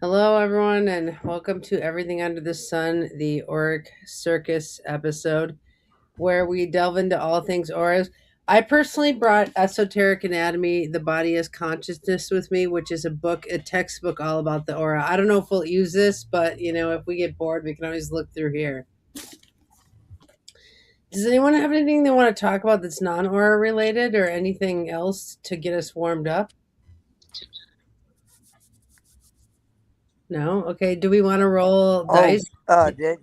Hello, everyone, and welcome to Everything Under the Sun, the Auric Circus episode, where we delve into all things auras. I personally brought Esoteric Anatomy, The Body as Consciousness with me, which is a textbook all about the aura. I don't know if we'll use this, but if we get bored, we can always look through here. Does anyone have anything they want to talk about that's non-aura related or anything else to get us warmed up? No? Okay, do we want to roll dice? Did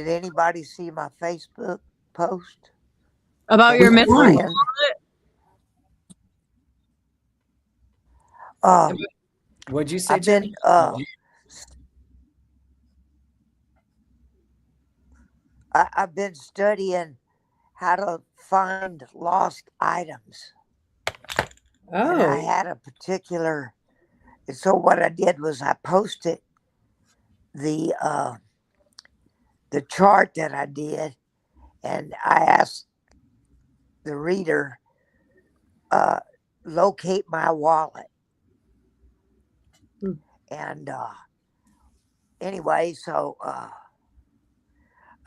anybody see my Facebook post about your With a mystery friend? What'd you say, I've been Jenny? I've been studying how to find lost items, and I Oh, had a particular. So what I did was I posted the chart that I did, and I asked the reader locate my wallet. Hmm. And anyway, so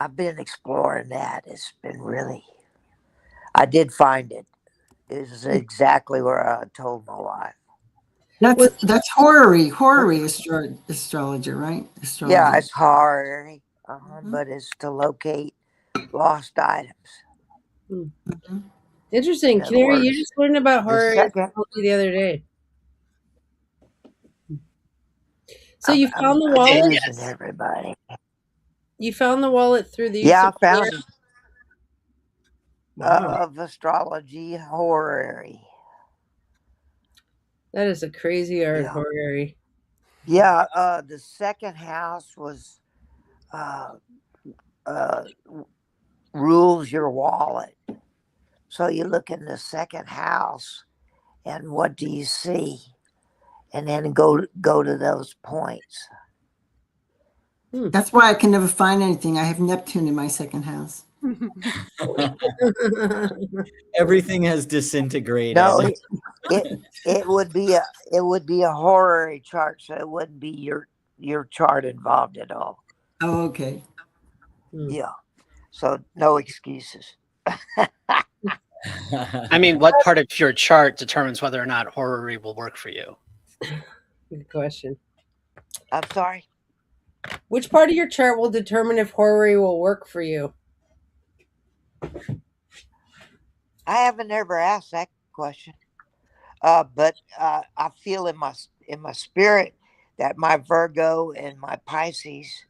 I've been exploring that. It's been really. I did find it. It's exactly where I told my wife. That's horary astrology, right? Astrology. Yeah, it's hard, but it's to locate lost items. Interesting. In other Canary, you words, just learned about the horror second- astrology the other day. So I'm- you found the I'm wallet? using everybody. You found the wallet through the use Yeah, I of found horror? it Wow. of astrology horary. That is a crazy art Yeah. horary. Yeah, the second house was rules your wallet. So you look in the second house, and what do you see? And then go to those points. That's why I can never find anything. I have Neptune in my second house. Everything has disintegrated. No, it would be a horary chart, so it wouldn't be your chart involved at all. Oh, okay. Yeah. So no excuses. I mean, what part of your chart determines whether or not horary will work for you? Good question. I'm sorry? Which part of your chart will determine if horary will work for you? I haven't ever asked that question. But I feel in my spirit that my Virgo and my Pisces,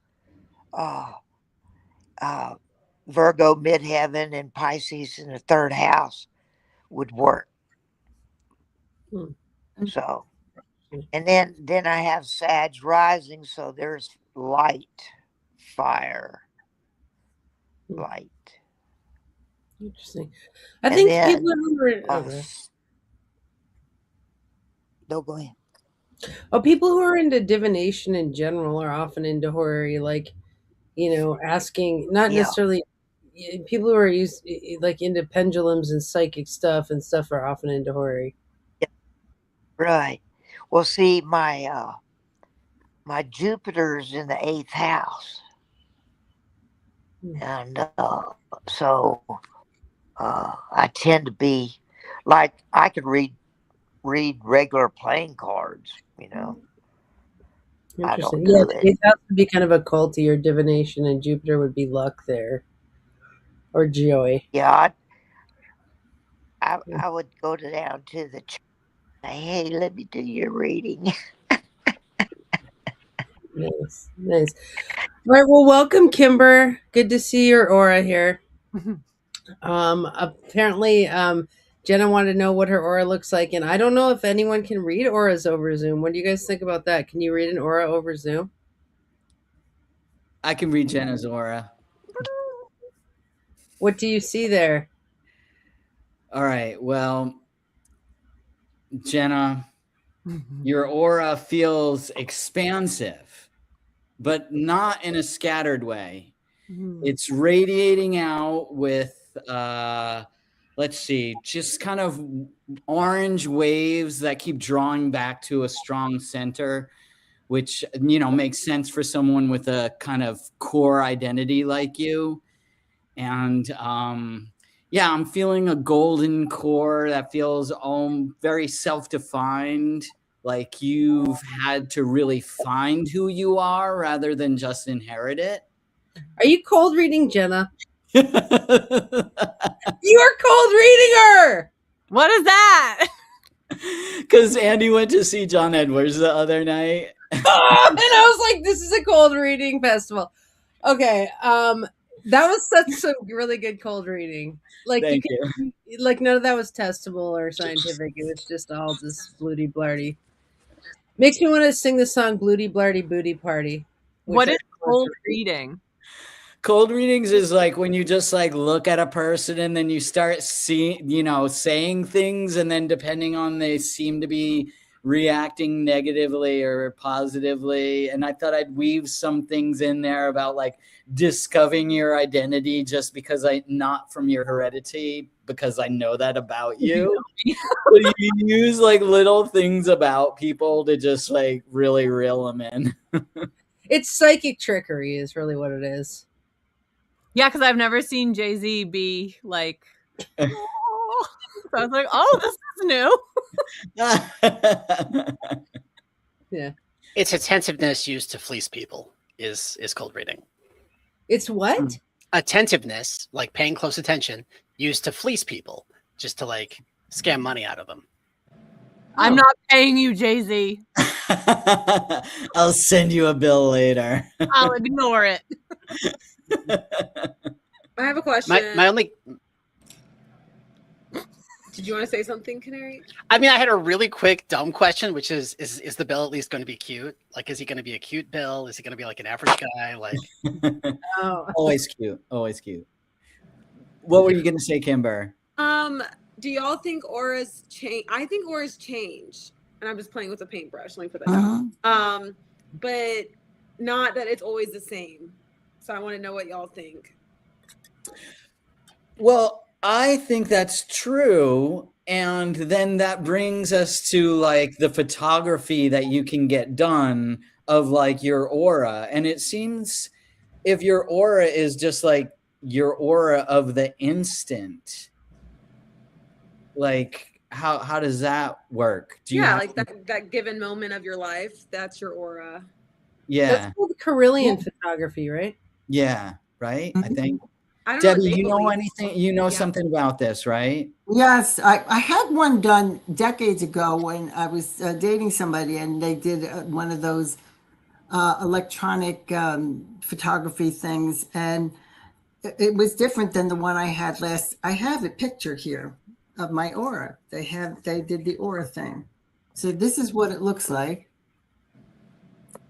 Virgo midheaven and Pisces in the third house would work. So, and then I have Sag rising, so there's light, fire, light. Interesting. I think people who no, go ahead. people who are into divination in general are often into horary, like asking not necessarily people who are like into pendulums and psychic stuff are often into horary. Yeah. Right. Well, see, my Jupiter's in the 8th house, and so I tend to be like I could read regular playing cards, I don't do it. It has to be kind of a culty or divination, and Jupiter would be luck there, or joy. Yeah, I would go down to the church and say, hey, let me do your reading. Nice. All right, well, welcome, Kimber. Good to see your aura here. Apparently, Jenna wanted to know what her aura looks like, and I don't know if anyone can read auras over Zoom. What do you guys think about that? Can you read an aura over Zoom? I can read Jenna's aura. What do you see there? All right. Well, Jenna, your aura feels expansive, but not in a scattered way. It's radiating out with let's see, just kind of orange waves that keep drawing back to a strong center, which, makes sense for someone with a kind of core identity like you. And yeah, I'm feeling a golden core that feels very self-defined, like you've had to really find who you are rather than just inherit it. Are you cold reading Jenna? Because You are cold reading her. What is that? Andy went to see John Edwards the other night. And I was like, this is a cold reading festival. Okay. That was such some really good cold reading. Like, Thank you. Like none of that was testable or scientific. It was just all just blooty blarty. Makes me want to sing the song "Blooty Blarty Booty Party." What is cold reading? Cold readings is like when you just like look at a person and then you start saying things, and then depending on they seem to be reacting negatively or positively. And I thought I'd weave some things in there about like discovering your identity just because not from your heredity, because I know that about you. But you use like little things about people to just like really reel them in. It's psychic trickery is really what it is. Yeah, because I've never seen Jay-Z be like, oh. So I was like, oh, this is new. Yeah. It's attentiveness used to fleece people is cold reading. It's what? Attentiveness, like paying close attention, used to fleece people, just to like scam money out of them. I'm not paying you, Jay-Z. I'll send you a bill later. I'll ignore it. I have a question. My only. Did you want to say something, Canary? I mean, I had a really quick dumb question, which is the bill at least going to be cute? Like, is he going to be a cute bill? Is he going to be like an average guy? Like, Always cute. Always cute. What were you going to say, Kimber? Do y'all think auras change? I think auras change, and I'm just playing with a paintbrush. Let me put that down. But not that it's always the same. So I want to know what y'all think. Well, I think that's true. And then that brings us to like the photography that you can get done of like your aura. And it seems if your aura is just like your aura of the instant, like how does that work? Do you like that given moment of your life, that's your aura. Yeah. That's called Carillion photography, right? Yeah, right? I think. I don't Debbie, know what you know believe. anything? You know something about this, right? Yes, I had one done decades ago when I was dating somebody, and they did one of those electronic photography things, and it was different than the one I had last. I have a picture here of my aura. They did the aura thing. So this is what it looks like.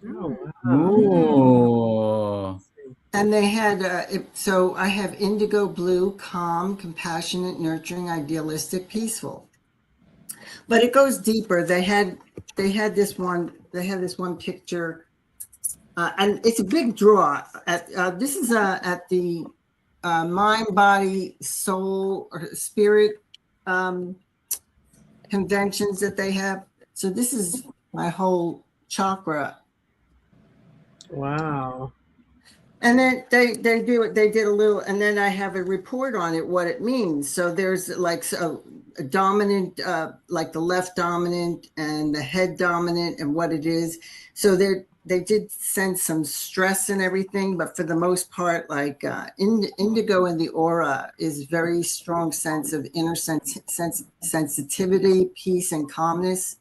Oh, wow. Ooh. And they had, so I have indigo blue, calm, compassionate, nurturing, idealistic, peaceful. But it goes deeper. They had this one picture, and it's a big draw. This is at the mind, body, soul, or spirit conventions that they have. So this is my whole chakra. Wow. And then they did a little, and then I have a report on it, what it means. So there's like a dominant, like the left dominant and the head dominant and what it is. So they did sense some stress and everything, but for the most part, like indigo in the aura is very strong sense of inner sensitivity, peace and calmness,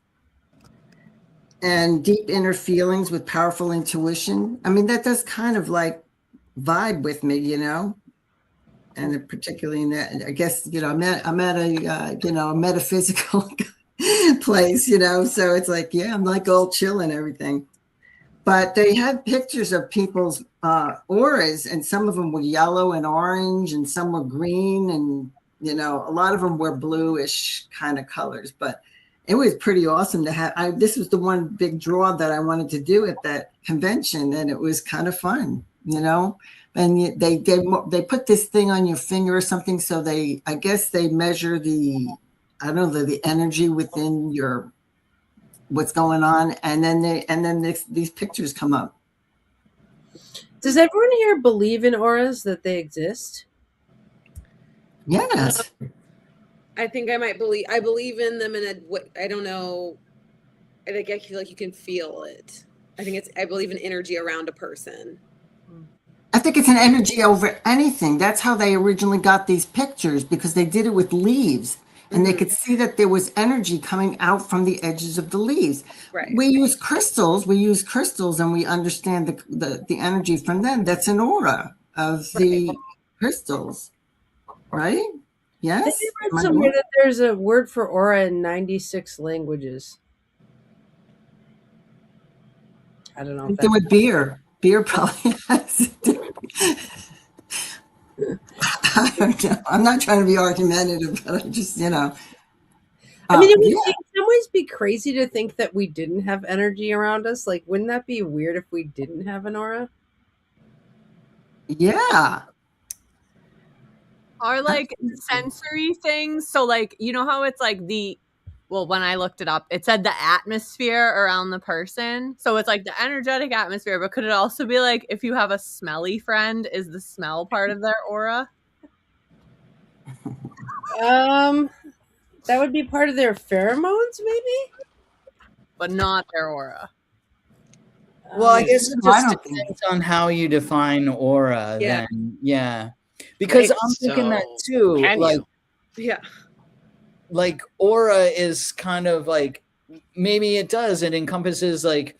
and deep inner feelings with powerful intuition. I mean, that does kind of like vibe with me, and particularly in that, I guess, I'm at a a metaphysical place, so it's like, yeah, I'm like all chill and everything. But they had pictures of people's auras, and some of them were yellow and orange, and some were green, and a lot of them were bluish kind of colors. But it was pretty awesome to have. This was the one big draw that I wanted to do at that convention, and it was kind of fun. you know, and they put this thing on your finger or something. So I guess they measure I don't know, the energy within what's going on. And then these pictures come up. Does everyone here believe in auras, that they exist? Yes. I think I believe in them in a way. I don't know. I feel like you can feel it. I believe in energy around a person. I think it's an energy over anything. That's how they originally got these pictures, because they did it with leaves, and they could see that there was energy coming out from the edges of the leaves. Right. We use crystals, and we understand the energy from them. That's an aura of the crystals, right? I Yes. think I read somewhere that there's a word for aura in 96 languages. I don't know. If there with beer. Beer probably has. I don't know. I'm not trying to be argumentative, but I just, I mean, it would yeah. in some ways be crazy to think that we didn't have energy around us. Like, wouldn't that be weird if we didn't have an aura? Yeah. Or like sensory things. So like, you know how it's like when I looked it up, it said the atmosphere around the person. So it's like the energetic atmosphere, but could it also be like if you have a smelly friend, is the smell part of their aura? That would be part of their pheromones, maybe? But not their aura. Well, I guess it just depends on how you define aura. Yeah. Then, yeah, because Right, I'm thinking that so too. can Like, you? Yeah. like aura is kind of like, maybe it does. It encompasses like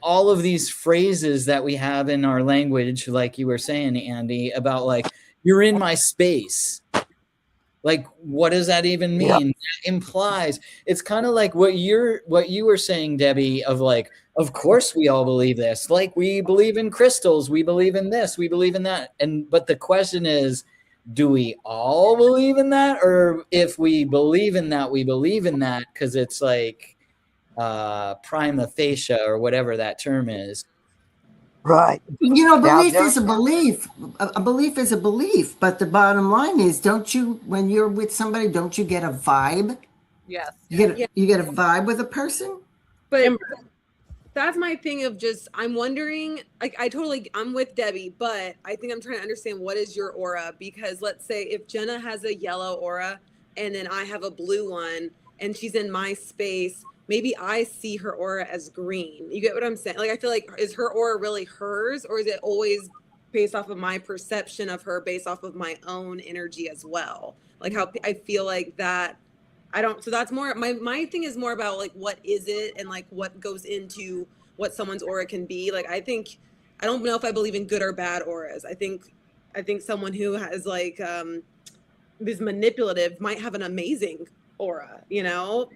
all of these phrases that we have in our language, like you were saying, Andy, about like, you're in my space. Like, what does that even mean? Yep. That implies, it's kind of like what you were saying, Debbie, of like, of course we all believe this. Like, we believe in crystals, we believe in this, we believe in that. But the question is, do we all believe in that? Or if we believe in that, we believe in that because it's like prima facie or whatever that term is. Right. Belief is a belief. A belief is a belief. But the bottom line is, when you're with somebody, don't you get a vibe? Yes. You get a vibe with a person? But that's my thing of just, I'm wondering, like, I'm with Debbie, but I think I'm trying to understand, what is your aura? Because let's say if Jenna has a yellow aura and then I have a blue one and she's in my space, maybe I see her aura as green. You get what I'm saying? Like, I feel like, is her aura really hers, or is it always based off of my perception of her, based off of my own energy as well? Like, how I feel like that. So that's more, my thing is more about like, what is it, and like what goes into what someone's aura can be. Like, I don't know if I believe in good or bad auras. I think someone who has like is manipulative might have an amazing aura,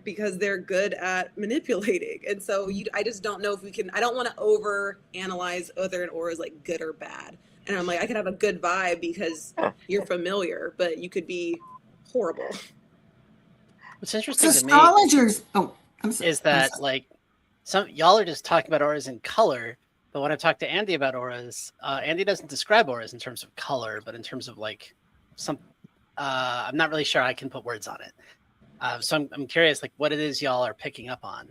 because they're good at manipulating. And so I just don't know if we can. I don't want to over analyze whether an aura is like good or bad. And I'm like, I could have a good vibe because you're familiar, but you could be horrible. What's interesting to me astrologers is that like some y'all are just talking about auras in color, but when I talk to Andy about auras, Andy doesn't describe auras in terms of color, but in terms of like some. I'm not really sure I can put words on it. So I'm curious, like, what it is y'all are picking up on.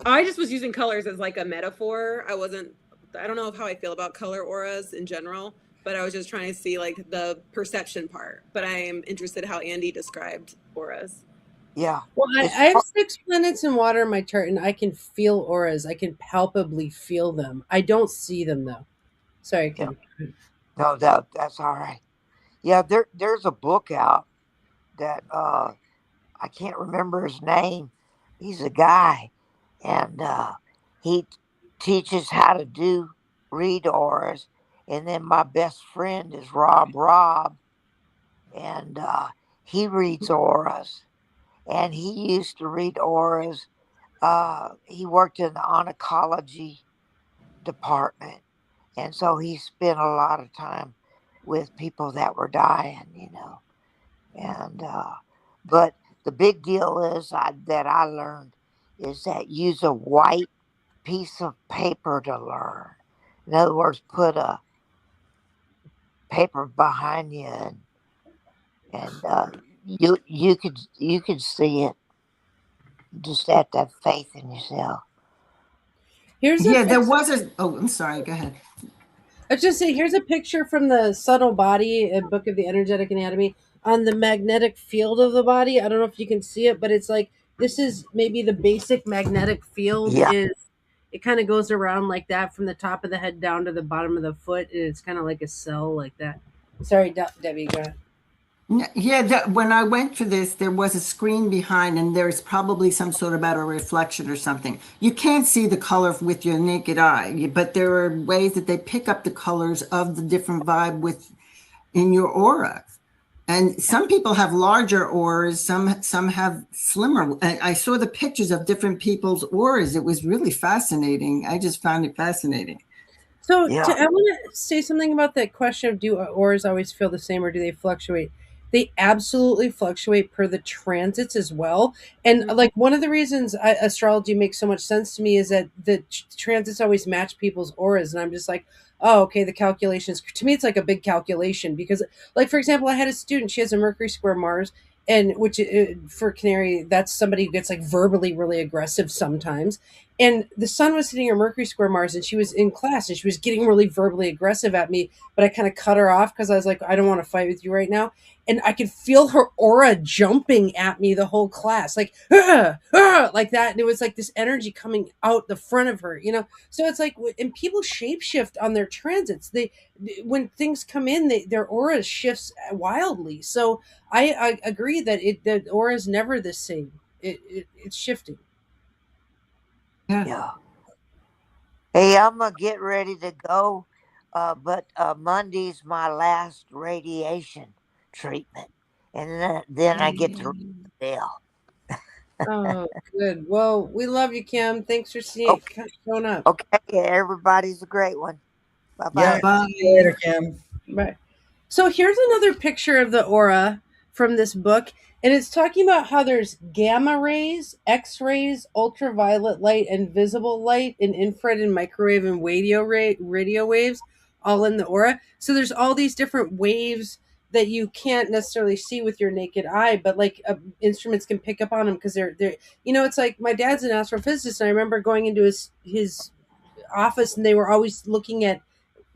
I just was using colors as like a metaphor. I don't know how I feel about color auras in general, but I was just trying to see like the perception part. But I am interested how Andy described auras. Yeah. Well, I have 6 planets in water in my chart, and I can feel auras. I can palpably feel them. I don't see them, though. Sorry, Kim. No, that's all right. Yeah, there's a book out that I can't remember his name. He's a guy, and he teaches how to read auras. And then my best friend is Rob, and he reads auras. And he used to read auras. He worked in the oncology department, and so he spent a lot of time with people that were dying, And but the big deal is that I learned is that use a white piece of paper to learn. In other words, put a paper behind you, and you could see it. You just have to have faith in yourself. Here's a Yeah, there picture. was a. Oh, I'm sorry. Go ahead. I was just saying, here's a picture from the Subtle Body, a book of the energetic anatomy, on the magnetic field of the body. I don't know if you can see it, but it's like this is maybe the basic magnetic field Yeah, is it kind of goes around like that from the top of the head down to the bottom of the foot, and it's kind of like a cell like that. Sorry, Debbie, go ahead. Yeah, when I went for this, there was a screen behind, and there's probably some sort of about a reflection or something. You can't see the color with your naked eye, but there are ways that they pick up the colors of the different vibe with in your aura. And some people have larger auras, some have slimmer. I saw the pictures of different people's auras. It was really fascinating. I just found it fascinating. So yeah, I want to say something about that question of do auras always feel the same or do they fluctuate? They absolutely fluctuate per the transits as well. And like one of the reasons astrology makes so much sense to me is that the transits always match people's auras. And I'm just like, oh, okay, the calculations. To me, it's like a big calculation because, like, for example, I had a student, she has a Mercury square Mars. And which for Canary, that's somebody who gets like verbally really aggressive sometimes, and the sun was hitting her Mercury square Mars, and she was in class and she was getting really verbally aggressive at me, but I kind of cut her off because I was like, I don't want to fight with you right now. And I could feel her aura jumping at me the whole class, like like that. And it was like this energy coming out the front of her, you know. So it's like, and people shapeshift on their transits. They, when things come in, their aura shifts wildly. So I agree that the aura is never the same. It's shifting. Yeah. yeah. Hey, I'm gonna get ready to go, but Monday's my last radiation treatment, and then I get to ring the bell. Oh, good. Well, we love you, Kim. Thanks for Okay, showing up. okay. Everybody's a great one. Bye Yeah. bye. Bye. See you later, Kim. Right. So here's another picture of the aura from this book, and it's talking about how there's gamma rays, X rays, ultraviolet light, and visible light, and infrared and microwave and radio waves, all in the aura. So there's all these different waves that you can't necessarily see with your naked eye, but like instruments can pick up on them because they're you know, it's like my dad's an astrophysicist, and I remember going into his office, and they were always looking at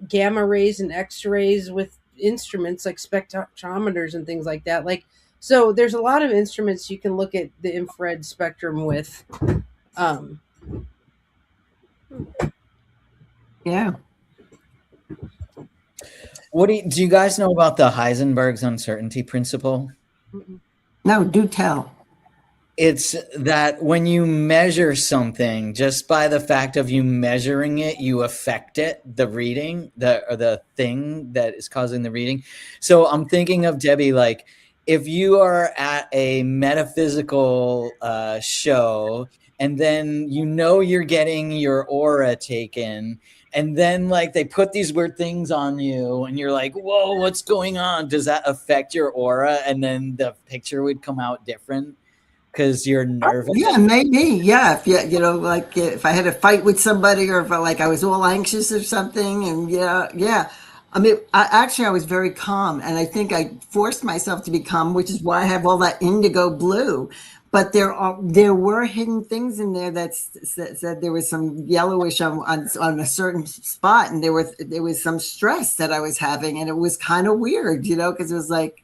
gamma rays and x-rays with instruments like spectrometers and things like that. Like, so there's a lot of instruments you can look at the infrared spectrum with. um Yeah. What do you guys know about the Heisenberg's uncertainty principle? No, do tell. It's that when you measure something, just by the fact of you measuring it, you affect it, the reading, the thing that is causing the reading. So I'm thinking of Debbie, like if you are at a metaphysical show and then you know you're getting your aura taken, and then like they put these weird things on you and you're like, whoa, what's going on? Does that affect your aura? And then the picture would come out different because you're nervous. Yeah, maybe. Yeah, if you know, like if I had a fight with somebody, or if I was all anxious or something, and yeah. I mean, I was very calm, and I think I forced myself to be calm, which is why I have all that indigo blue. But there were hidden things in there that said there was some yellowish on a certain spot, and there was some stress that I was having, and it was kind of weird, you know, because it was like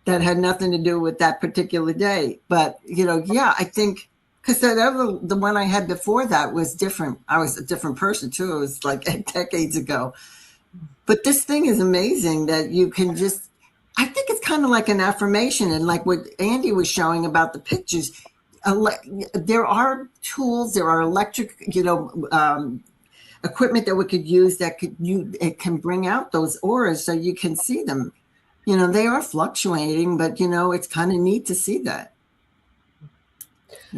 that had nothing to do with that particular day. But, you know, yeah, I think because the one I had before that was different. I was a different person too. It was like decades ago. But this thing is amazing that you can just, I think it's kind of like an affirmation. And like what Andy was showing about the pictures, there are tools, there are electric, equipment that we could use it can bring out those auras so you can see them. You know, they are fluctuating, but you know, it's kind of neat to see that.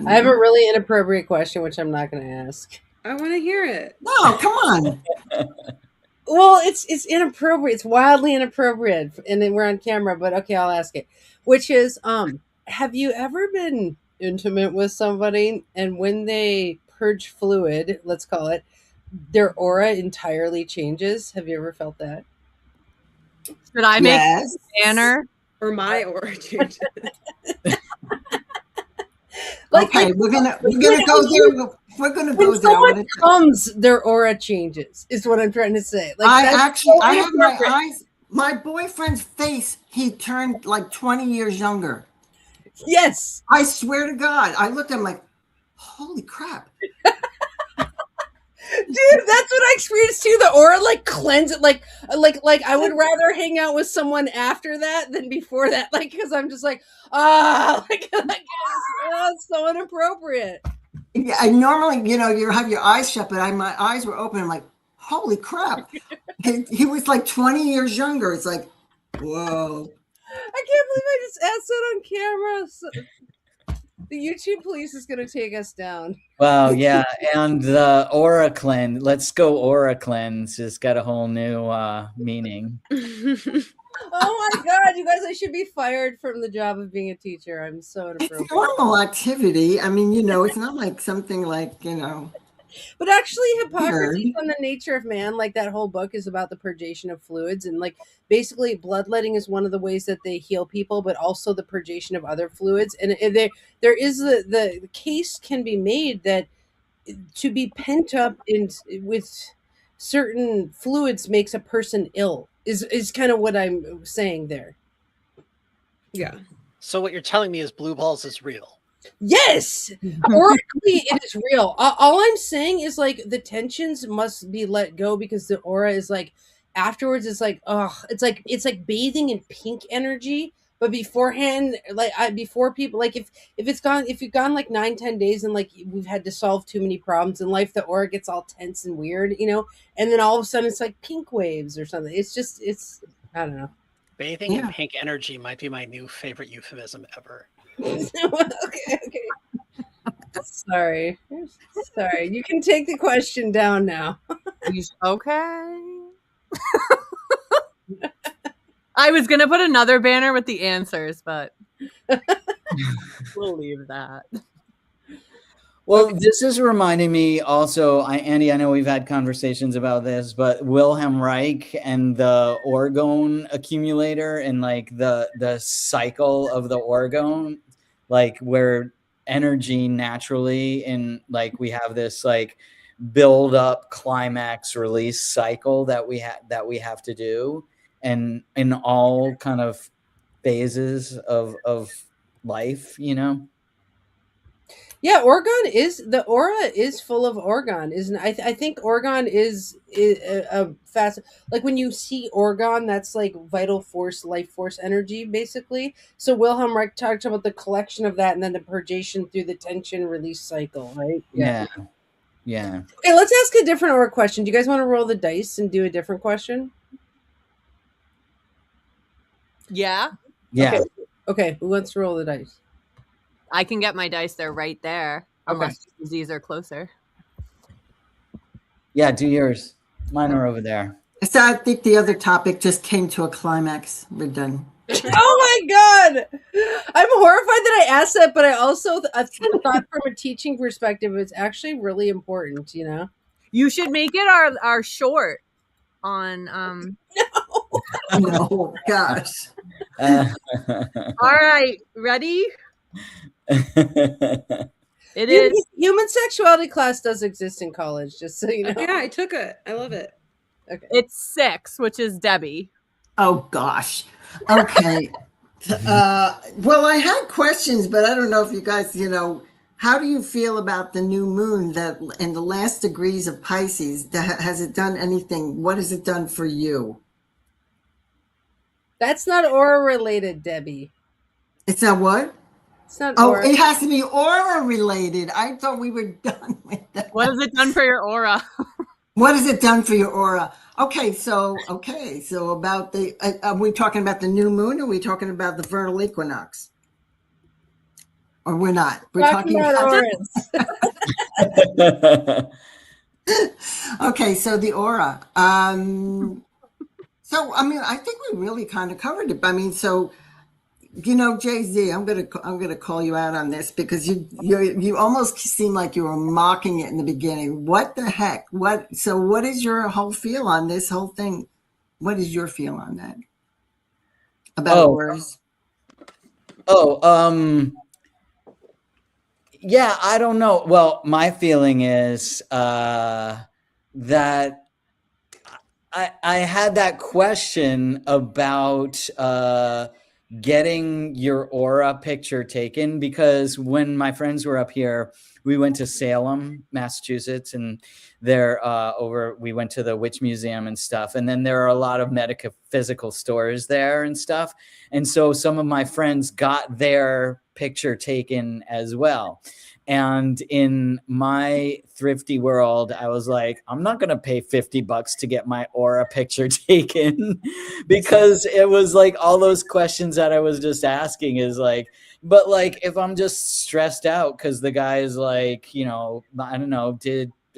I have a really inappropriate question, which I'm not going to ask. I want to hear it. No, come on. Well, it's inappropriate. It's wildly inappropriate, and then we're on camera. But okay, I'll ask it. Which is, have you ever been intimate with somebody, and when they purge fluid, let's call it, their aura entirely changes? Have you ever felt that? Should I make Yes. a banner? Or my aura changes. Okay, we're gonna go there. We're gonna go When there. someone comes, their aura changes. Is what I'm trying to say. Like I that's actually, so I have my inappropriate. eyes. My boyfriend's face, he turned like 20 years younger. Yes. I swear to God, I looked at him like, holy crap. Dude, that's what I experienced too. The aura like cleanse it, like I would rather hang out with someone after that than before that, like because I'm just like it's so inappropriate. Yeah, I normally, you have your eyes shut, but my eyes were open. I'm like, holy crap. He was like 20 years younger. It's like, whoa. I can't believe I just asked that on camera. The YouTube police is going to take us down. Wow, yeah, and the aura cleanse. Let's go aura cleanse. It's got a whole new meaning. Oh my God, you guys! I should be fired from the job of being a teacher. I'm so inappropriate. It's normal activity. I mean, it's not like something like, But actually, Hippocrates Weird. on the Nature of Man, like that whole book is about the purgation of fluids, and like basically bloodletting is one of the ways that they heal people, but also the purgation of other fluids. And there is the case can be made that to be pent up with certain fluids makes a person ill. Is kind of what I'm saying there. Yeah. So what you're telling me is blue balls is real. Yes, oracally it is real. All I'm saying is like the tensions must be let go because the aura is like afterwards. It's like it's like bathing in pink energy. But beforehand, before people like if you've gone like 9-10 days and like we've had to solve too many problems in life, the aura gets all tense and weird, and then all of a sudden it's like pink waves or something. It's I don't know. Bathing in pink energy might be my new favorite euphemism ever. Okay. Sorry. You can take the question down now. Okay. I was gonna put another banner with the answers, but we'll leave that. Well, this is reminding me also, Andy, I know we've had conversations about this, but Wilhelm Reich and the orgone accumulator and like the cycle of the orgone, like where energy naturally and like we have this like build up climax release cycle that we have to do, and in all kind of phases of life, Yeah, the aura is full of orgone, isn't it? I think orgone is a fast, like when you see orgone, that's like vital force, life force energy, basically. So Wilhelm Reich talked about the collection of that and then the purgation through the tension release cycle, right? Yeah. Okay, let's ask a different aura question. Do you guys want to roll the dice and do a different question? Yeah. Okay, who wants to roll the dice? I can get my dice. They're right there. Okay. Unless these are closer. Yeah, do yours. Mine are over there. So I think the other topic just came to a climax. We're done. Oh my God! I'm horrified that I asked that, but I also thought from a teaching perspective, it's actually really important, You should make it our short on No, gosh. All right, ready? It is. Human sexuality class does exist in college, just so you know. Yeah, I took it. I love it. Okay. It's 6, which is Debbie. Oh gosh. Okay. Well, I had questions, but I don't know if you guys, how do you feel about the new moon that in the last degrees of Pisces? Has it done anything? What has it done for you? That's not aura related, Debbie. It's not what? It's not Oh, aura. it has to be aura related. I thought we were done with that. What has it done for your aura? What has it done for your aura? Okay, so about the, are we talking about the new moon? Or are we talking about the vernal equinox? Or we're not? We're talking about auras. Okay, so the aura. So I mean, I think we really kind of covered it. I mean, so Jay-Z, I'm gonna call you out on this because you almost seem like you were mocking it in the beginning. What the heck? What is your whole feel on this whole thing? What is your feel on that? about auras? Yeah, I don't know. Well, my feeling is that I had that question about getting your aura picture taken, because when my friends were up here, we went to Salem, Massachusetts, and there we went to the Witch Museum and stuff. And then there are a lot of metaphysical stores there and stuff. And so some of my friends got their picture taken as well. And in my thrifty world, I was like, I'm not going to pay $50 to get my aura picture taken, because it was like all those questions that I was just asking is like, but like, if I'm just stressed out because the guy is like, you know, I don't know,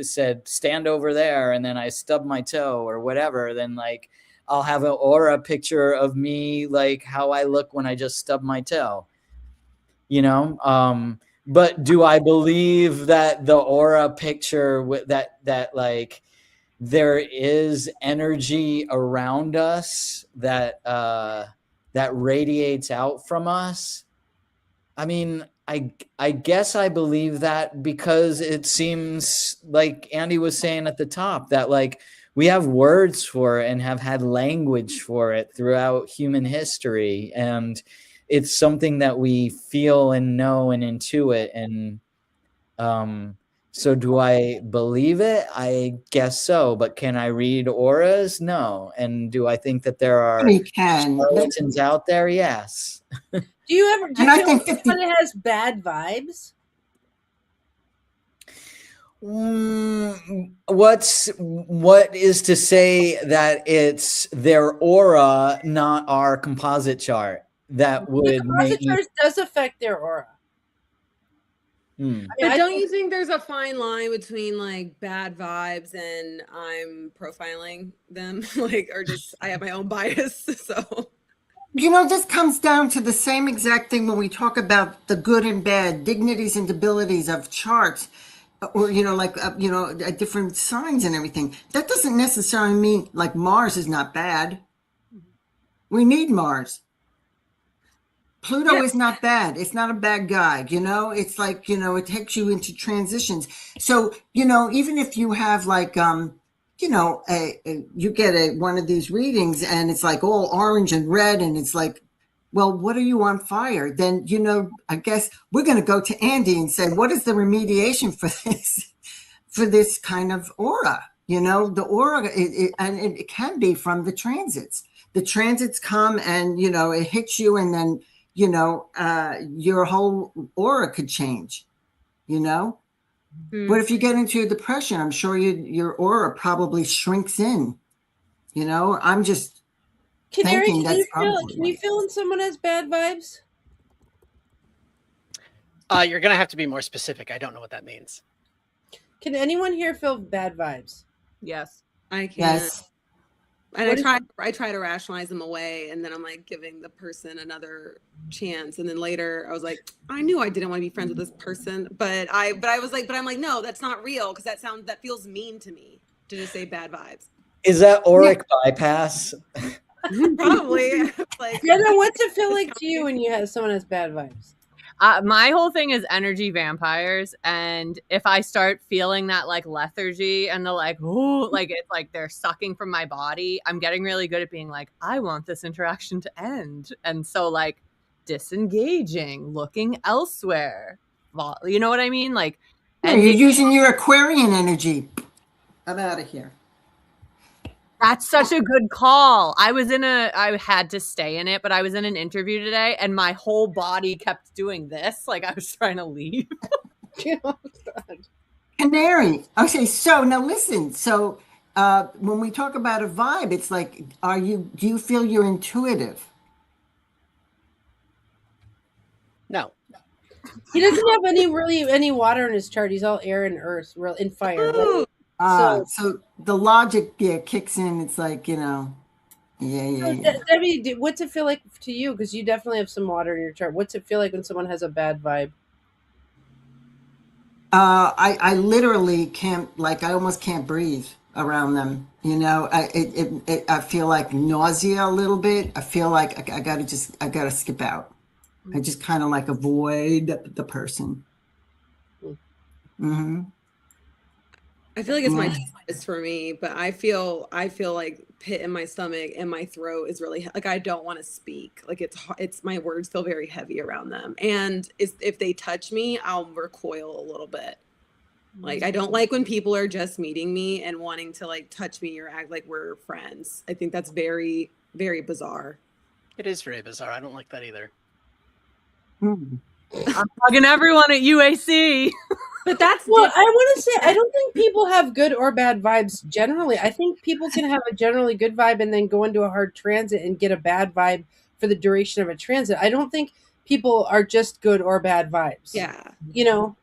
said stand over there, and then I stubbed my toe or whatever, then like I'll have an aura picture of me, like how I look when I just stub my toe, you know? But do I believe that the aura picture that like there is energy around us that that radiates out from us? I mean, I guess I believe that, because it seems like Andy was saying at the top that like we have words for it and have had language for it throughout human history, and it's something that we feel and know and intuit. And so do I believe it? I guess so. But can I read auras? No. And do I think that there are charlatans out there? Yes. Do you feel like someone has bad vibes? What is to say that it's their aura, not our composite chart, that would the composite chart does affect their aura. I mean, but don't you think there's a fine line between like bad vibes and I'm profiling them, like, or just I have my own bias? So, you know, this comes down to the same exact thing when we talk about the good and bad, dignities and debilities of charts, or, you know, like, you know, different signs and everything. That doesn't necessarily mean like Mars is not bad. We need Mars. Pluto is not bad. It's not a bad guy. You know, it's like, you know, it takes you into transitions. So, you know, even if you have like, you know, you get one of these readings and it's like all orange and red, and it's like, well, what are you on fire? Then, you know, I guess we're going to go to Andy and say, what is the remediation for this kind of aura? You know, the aura, and it can be from the transits. The transits come and, you know, it hits you, and then, you know, your whole aura could change, you know? But if you get into a depression, I'm sure your aura probably shrinks in, you know? I'm just thinking that's probably. Can you feel when someone has bad vibes? You're going to have to be more specific. I don't know what that means. Can anyone here feel bad vibes? Yes. I can. Yes. And I try to rationalize them away, and then I'm like giving the person another chance. And then later I was like, I knew I didn't want to be friends with this person, but I'm like, no, that's not real, because that feels mean to me to just say bad vibes. Is that auric bypass? Probably. Like, Jenna, what's it feel like to you when you have someone has bad vibes? My whole thing is energy vampires, and if I start feeling that like lethargy and the like, oh, like it's like they're sucking from my body, I'm getting really good at being like, I want this interaction to end, and so like disengaging, looking elsewhere. Well, you know what I mean? Like, you're using your Aquarian energy. I'm out of here. That's such a good call. I had to stay in it, but I was in an interview today and my whole body kept doing this. Like I was trying to leave. Oh, Canary. Okay, so now listen. So when we talk about a vibe, it's like, do you feel you're intuitive? No. He doesn't have any water in his chart. He's all air and earth, in fire. So the logic kicks in. It's like, you know, yeah. Debbie, what's it feel like to you? Because you definitely have some water in your chart. What's it feel like when someone has a bad vibe? I literally can't, like, I almost can't breathe. around them. You know, I feel like nausea a little bit. I feel like I gotta skip out. I just kind of like avoid the person. Mm-hmm. I feel like it's my it's for me, but I feel like pit in my stomach and my throat is really like I don't want to speak. Like it's my words feel very heavy around them, and if they touch me, I'll recoil a little bit. Like I don't like when people are just meeting me and wanting to like touch me or act like we're friends. I think that's very, very bizarre. It is very bizarre. I don't like that either. Hmm. I'm hugging everyone at UAC. But that's Well, I want to say I don't think people have good or bad vibes generally. I think people can have a generally good vibe and then go into a hard transit and get a bad vibe for the duration of a transit. I don't think people are just good or bad vibes. Yeah. You know,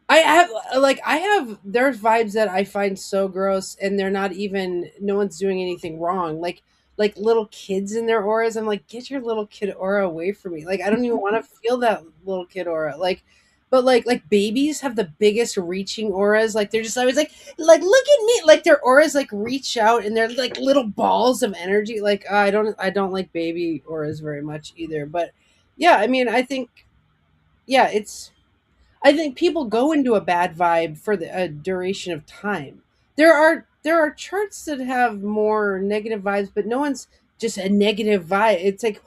I have there's vibes that I find so gross and they're not even no one's doing anything wrong. Like little kids in their auras. I'm like, get your little kid aura away from me. Like I don't even want to feel that little kid aura. But like babies have the biggest reaching auras. Like they're just always like look at me. Like their auras like reach out and they're like little balls of energy. Like I don't like baby auras very much either. But yeah, I mean I think yeah, I think people go into a bad vibe for a duration of time. There are charts that have more negative vibes, but no one's just a negative vibe. It's like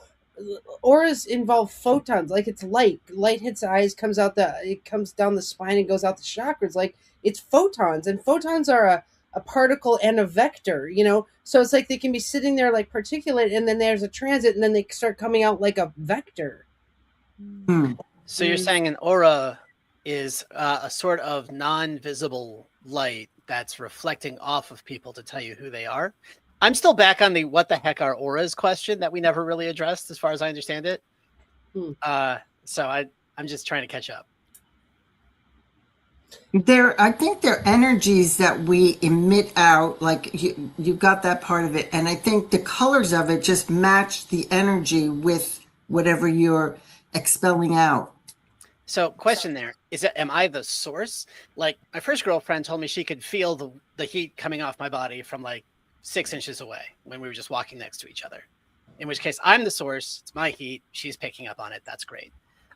auras involve photons, like it's light. Light hits the eyes, it comes down the spine and goes out the chakras. Like it's photons, and photons are a particle and a vector. You know, so it's like they can be sitting there like particulate, and then there's a transit, and then they start coming out like a vector. Hmm. So you're saying an aura is a sort of non-visible light that's reflecting off of people to tell you who they are. I'm still back on the what the heck are auras question that we never really addressed as far as I understand it. So I'm just trying to catch up. I think they're energies that we emit out. Like you got that part of it, and I think the colors of it just match the energy with whatever you're expelling out. So question there is am I the source? Like my first girlfriend told me she could feel the heat coming off my body from like 6 inches away when we were just walking next to each other. In which case I'm the source. It's my heat. She's picking up on it. That's great.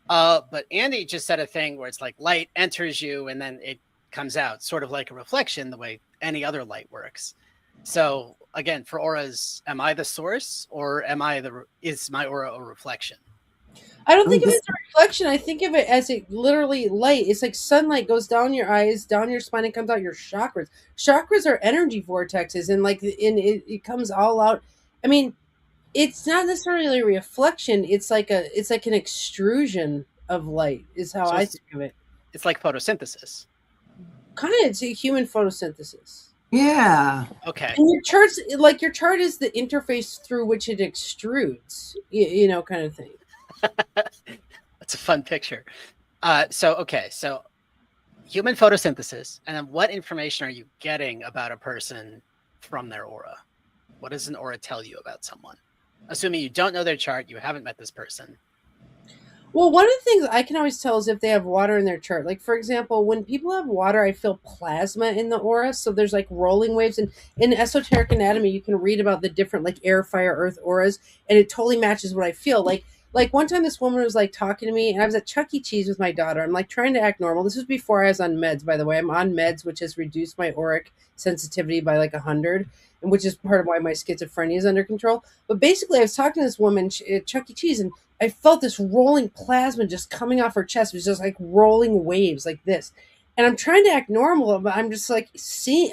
But Andy just said a thing where it's like light enters you and then it comes out, sort of like a reflection, the way any other light works. So again, for auras, am I the source or is my aura a reflection? I don't think of it as a reflection. I think of it as it literally light. It's like sunlight goes down your eyes, down your spine, and comes out your chakras. Chakras are energy vortexes, and it comes all out. I mean, it's not necessarily a reflection. It's like an extrusion of light. Is how I think of it. It's like photosynthesis. Kind of, it's a human photosynthesis. Yeah. Okay. And your chart is the interface through which it extrudes. You know, kind of thing. That's a fun picture. So human photosynthesis, and then what information are you getting about a person from their aura? What does an aura tell you about someone? Assuming you don't know their chart, you haven't met this person. Well, one of the things I can always tell is if they have water in their chart. Like, for example, when people have water, I feel plasma in the aura. So there's like rolling waves. And in esoteric anatomy, you can read about the different like air, fire, earth auras. And it totally matches what I feel. Like one time this woman was like talking to me and I was at Chuck E. Cheese with my daughter. I'm like trying to act normal. This was before I was on meds, by the way. I'm on meds, which has reduced my auric sensitivity by like 100, and which is part of why my schizophrenia is under control. But basically I was talking to this woman at Chuck E. Cheese and I felt this rolling plasma just coming off her chest. It was just like rolling waves like this. And I'm trying to act normal, but I'm just like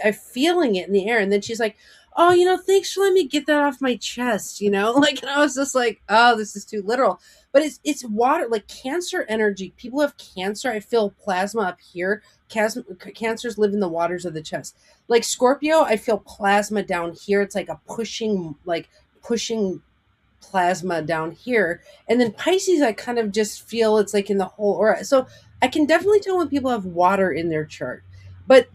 I'm feeling it in the air. And then she's like, oh, thanks for letting me get that off my chest, like, and I was just like, oh, this is too literal. But it's water, like cancer energy. People have cancer. I feel plasma up here. Cancers live in the waters of the chest. Like Scorpio, I feel plasma down here. It's like a pushing plasma down here. And then Pisces, I kind of just feel it's like in the whole aura. So I can definitely tell when people have water in their chart. But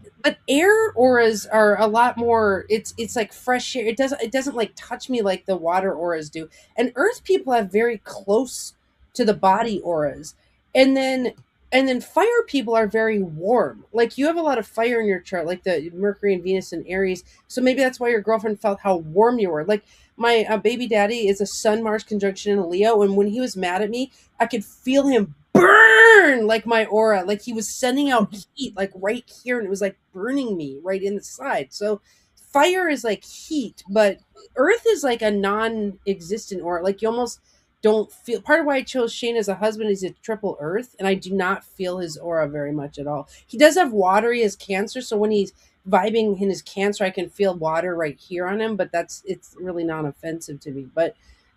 air auras are a lot more, it's like fresh air. It doesn't like touch me like the water auras do. And earth people have very close to the body auras. And then And then fire people are very warm. Like you have a lot of fire in your chart, like the Mercury and Venus and Aries. So maybe that's why your girlfriend felt how warm you were. Like my baby daddy is a Sun Mars conjunction in a Leo, and when he was mad at me, I could feel him burn like my aura. Like he was sending out heat, like right here, and it was like burning me right in the side. So fire is like heat, but Earth is like a non-existent aura. Like you almost don't feel. Part of why I chose Shane as a husband is a triple Earth, and I do not feel his aura very much at all. He does have water. He has Cancer, so when he's vibing in his Cancer, I can feel water right here on him. But it's really non-offensive to me. But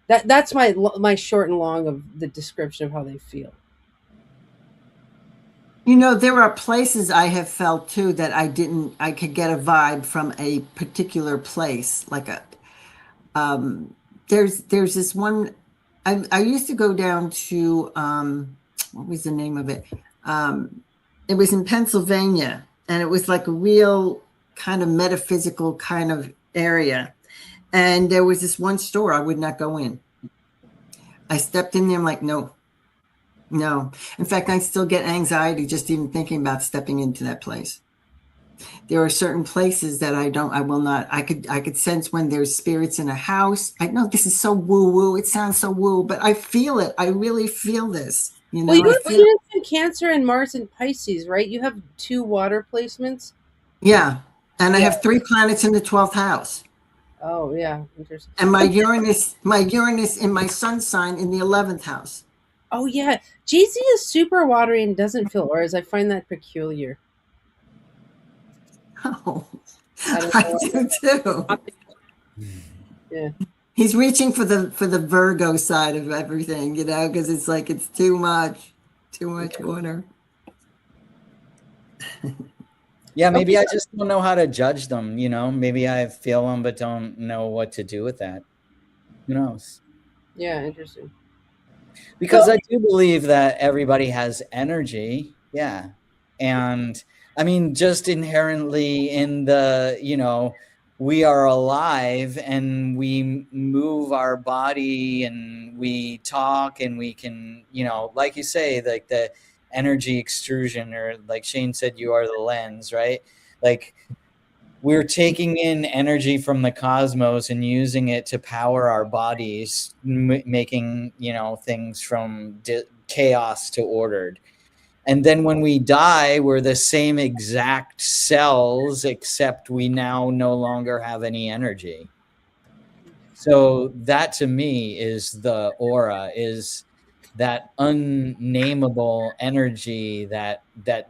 that's my short and long of the description of how they feel. You know, there are places I have felt too that I could get a vibe from a particular place. Like there's this one. I used to go down to what was the name of it? It was in Pennsylvania, and it was like a real kind of metaphysical kind of area. And there was this one store I would not go in. I stepped in there, I'm like, no. In fact, I still get anxiety just even thinking about stepping into that place. There are certain places that I will not. I could sense when there's spirits in a house. I know this is so woo-woo. It sounds so woo, but I feel it. I really feel this. You know, well, you have Venus in Cancer and Mars in Pisces, right? You have 2 water placements. Yeah, and I have 3 planets in the 12th house. Oh yeah, interesting. And my Uranus in my sun sign in the 11th house. Oh yeah, JC is super watery and doesn't feel auras. I find that peculiar. Oh, I do too. Yeah. He's reaching for the Virgo side of everything, you know, because it's like it's too much water. Yeah, maybe I just don't know how to judge them, you know. Maybe I feel them but don't know what to do with that. Who knows? Yeah, interesting. Because I do believe that everybody has energy. Yeah. And I mean, just inherently in the, you know, we are alive and we move our body and we talk and we can, you know, like you say, like the energy extrusion, or like Shane said, you are the lens, right? Like we're taking in energy from the cosmos and using it to power our bodies, making, you know, things from chaos to ordered. And then when we die, we're the same exact cells, except we now no longer have any energy. So that to me is the aura, is that unnameable energy, that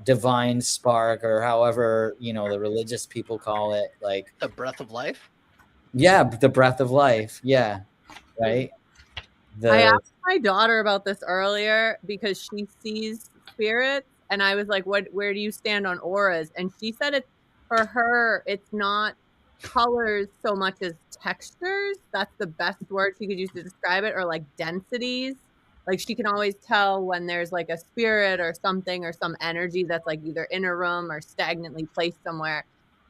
divine spark, or however, you know, the religious people call it, like the breath of life. Yeah, the breath of life. Yeah, right. I asked my daughter about this earlier because she sees spirits, and I was like, where do you stand on auras? And she said it's, for her, it's not colors so much as textures. That's the best word she could use to describe it, or like densities. Like she can always tell when there's like a spirit or something or some energy that's like either in a room or stagnantly placed somewhere.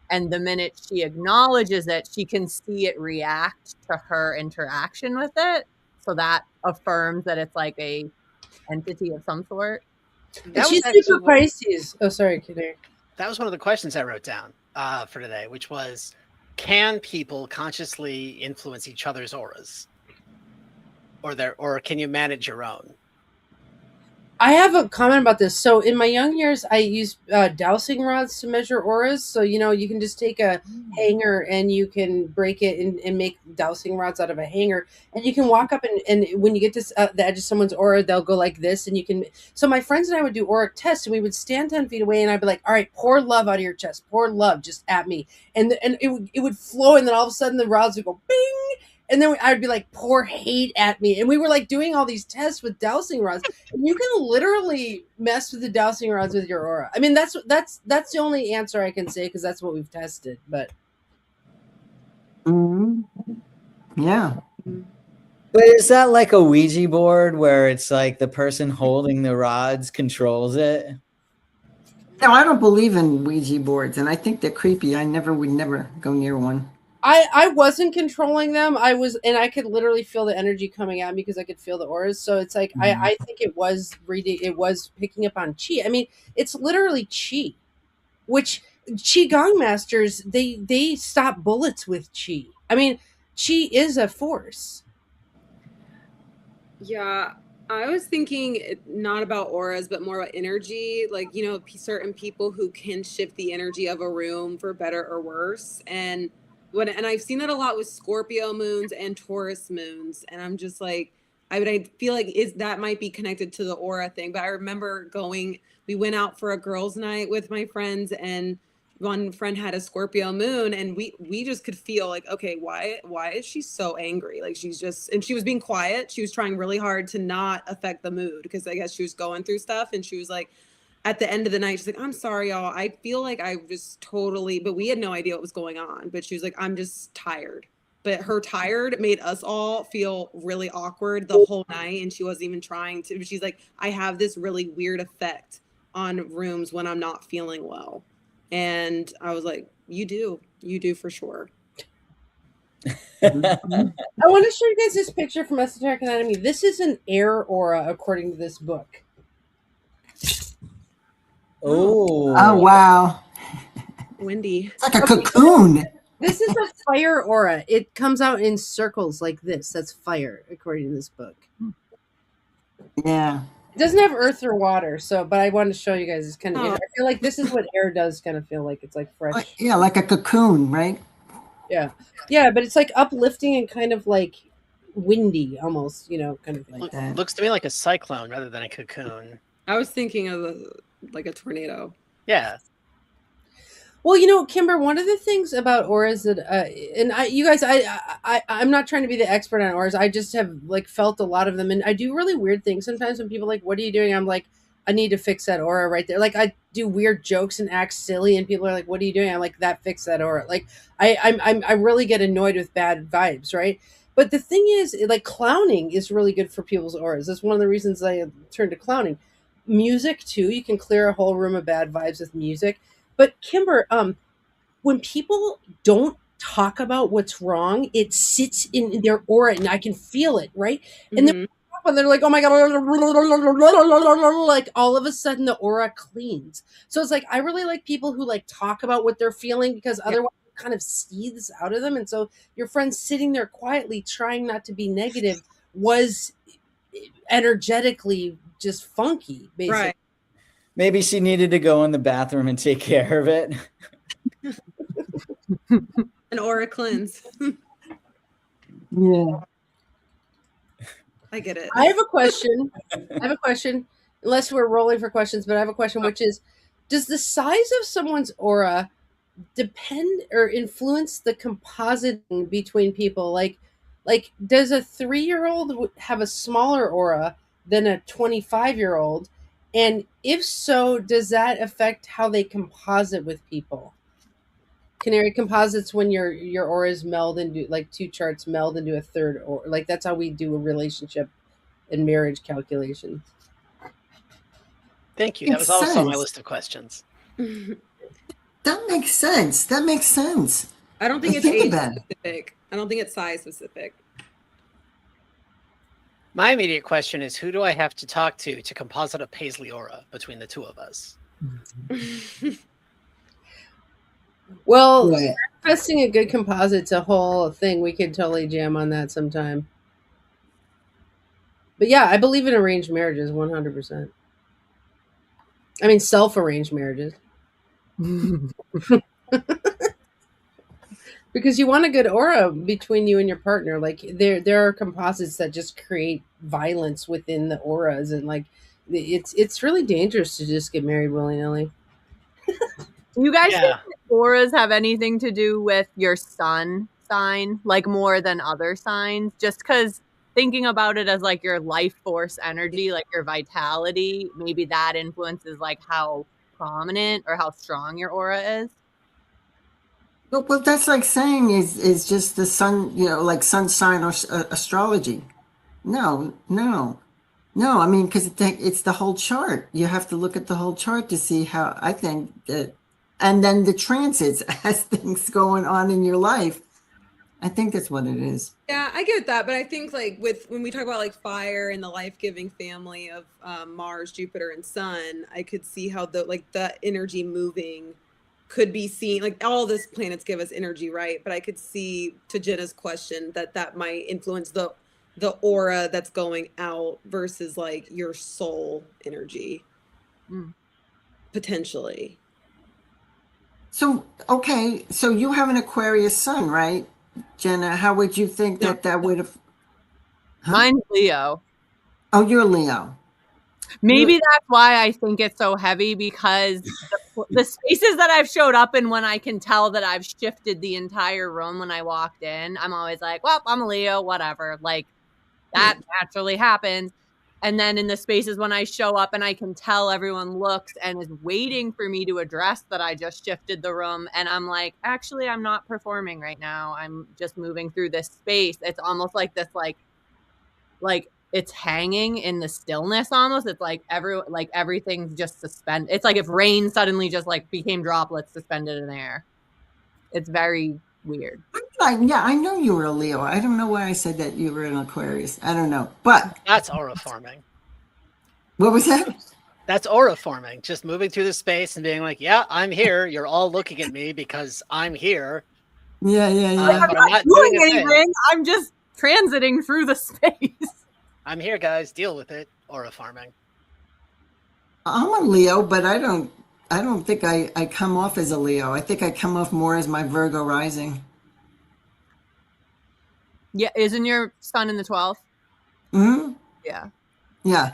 And the minute she acknowledges it, she can see it react to her interaction with it. So that affirms that it's like a entity of some sort. And she's super Pisces. Oh, sorry, Kidding. That was one of the questions I wrote down for today, which was, can people consciously influence each other's auras? Or can you manage your own? I have a comment about this. So in my young years, I used dowsing rods to measure auras. So, you know, you can just take a hanger and you can break it and make dowsing rods out of a hanger. And you can walk up and when you get to the edge of someone's aura, they'll go like this. And you can, so my friends and I would do auric tests, and we would stand 10 feet away and I'd be like, all right, pour love out of your chest, pour love just at me. And it would flow. And then all of a sudden the rods would go bing. And then I'd be like, pour hate at me. And we were like doing all these tests with dowsing rods. And you can literally mess with the dowsing rods with your aura. I mean, that's the only answer I can say, because that's what we've tested. But yeah. But is that like a Ouija board where it's like the person holding the rods controls it? No, I don't believe in Ouija boards, and I think they're creepy. I would never go near one. I wasn't controlling them. I was, and I could literally feel the energy coming at me because I could feel the auras. So it's like I think it was reading, it was picking up on chi. I mean, it's literally chi, which qigong masters they stop bullets with chi. I mean, chi is a force. Yeah, I was thinking not about auras, but more about energy. Like, you know, certain people who can shift the energy of a room for better or worse. And I've seen that a lot with Scorpio moons and Taurus moons. And I'm just like, I feel like that might be connected to the aura thing. But I remember we went out for a girls' night with my friends, and one friend had a Scorpio moon, and we just could feel like, okay, why is she so angry? Like, and she was being quiet. She was trying really hard to not affect the mood, because I guess she was going through stuff. And she was like, at the end of the night, she's like, I'm sorry, y'all. I feel like I just totally, but we had no idea what was going on. But she was like, I'm just tired. But her tired made us all feel really awkward the whole night. And she wasn't even trying to. She's like, I have this really weird effect on rooms when I'm not feeling well. And I was like, you do for sure. I want to show you guys this picture from Esoteric Anatomy. This is an air aura, according to this book. Oh, wow. Windy. It's like a cocoon. This is a fire aura. It comes out in circles like this. That's fire, according to this book. Yeah. It doesn't have earth or water, but I wanted to show you guys. It's kind of. I feel like this is what air does. Kind of feel like it's like fresh. Yeah, like a cocoon, right? Yeah, but it's like uplifting and kind of like windy, almost. You know, kind of like that. Looks to me like a cyclone rather than a cocoon. I was thinking of like a tornado. Yeah. Well, you know, Kimber, one of the things about auras that, you guys, I'm not trying to be the expert on auras. I just have like felt a lot of them, and I do really weird things sometimes when people are like, "What are you doing?" I'm like, "I need to fix that aura right there." Like I do weird jokes and act silly, and people are like, "What are you doing?" I'm like, "That fix that aura." Like I really get annoyed with bad vibes, right? But the thing is, like clowning is really good for people's auras. That's one of the reasons I turned to clowning. Music too. You can clear a whole room of bad vibes with music. But Kimber, when people don't talk about what's wrong, it sits in their aura, and I can feel it, right? And then when they're like, "Oh my god!" Like all of a sudden, the aura cleans. So it's like I really like people who like talk about what they're feeling, because otherwise, it kind of seethes out of them. And so your friend sitting there quietly, trying not to be negative, was energetically just funky, basically. Right. Maybe she needed to go in the bathroom and take care of it. An aura cleanse. Yeah. I get it. I have a question. Unless we're rolling for questions, but I have a question, which is, does the size of someone's aura depend or influence the compositing between people? Like does a 3-year-old have a smaller aura than a 25-year-old? And if so, does that affect how they composite with people? Canary composites when your auras meld into, like, two charts meld into a third, or like that's how we do a relationship and marriage calculations. Thank you. That was also on my list of questions. That makes sense. I don't think it's age specific. I don't think it's size specific. My immediate question is, who do I have to talk to composite a Paisley aura between the two of us? Well, manifesting a good composite's a whole thing. We could totally jam on that sometime. But yeah, I believe in arranged marriages 100%. I mean, self-arranged marriages. Because you want a good aura between you and your partner. Like there are composites that just create violence within the auras, and like it's really dangerous to just get married willy-nilly. You guys think auras have anything to do with your sun sign, like more than other signs? Just because thinking about it as like your life force energy, like your vitality, maybe that influences like how prominent or how strong your aura is. Well, that's like saying is just the sun, you know, like sun sign or astrology. No. I mean, because it's the whole chart. You have to look at the whole chart to see how, I think that, and then the transits as things going on in your life I think that's what it is. Yeah, I get that, but I think like when we talk about like fire and the life-giving family of Mars, Jupiter, and Sun, I could see how the energy moving could be seen. Like all these planets give us energy, right? But I could see, to Jenna's question, that might influence the aura that's going out versus like your soul energy, potentially. So, okay, so you have an Aquarius sun, right, Jenna? How would you think that would have? Huh? Mine's Leo. Oh, you're Leo. Maybe that's why I think it's so heavy, because the spaces that I've showed up in, when I can tell that I've shifted the entire room when I walked in, I'm always like, well, I'm a Leo, whatever. Like that naturally happens. And then in the spaces when I show up and I can tell everyone looks and is waiting for me to address that I just shifted the room, and I'm like, actually, I'm not performing right now. I'm just moving through this space. It's almost like this, like it's hanging in the stillness almost. It's like everything's just suspended. It's like if rain suddenly just like became droplets suspended in air. It's very weird. Yeah, I know you were a Leo. I don't know why I said that you were an Aquarius. I don't know. But that's aura forming. What was that? That's aura forming. Just moving through the space and being like, yeah, I'm here. You're all looking at me because I'm here. Yeah. But I'm not doing anything. I'm just transiting through the space. I'm here, guys. Deal with it. Aura farming. I'm a Leo, but I don't think I come off as a Leo. I think I come off more as my Virgo rising. Yeah, isn't your sun in the 12th? Hmm. Yeah.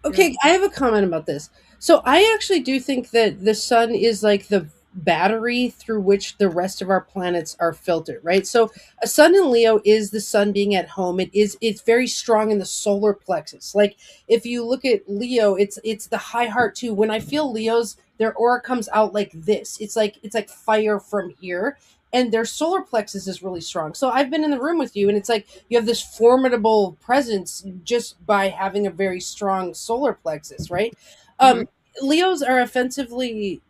Okay, I have a comment about this. So I actually do think that the sun is like the battery through which the rest of our planets are filtered, right? So a sun in Leo is the sun being at home. It's very strong in the solar plexus. Like if you look at Leo, it's the high heart too. When I feel Leos, their aura comes out like this. It's like fire from here. And their solar plexus is really strong. So I've been in the room with you, and it's like you have this formidable presence just by having a very strong solar plexus, right? Leos are offensively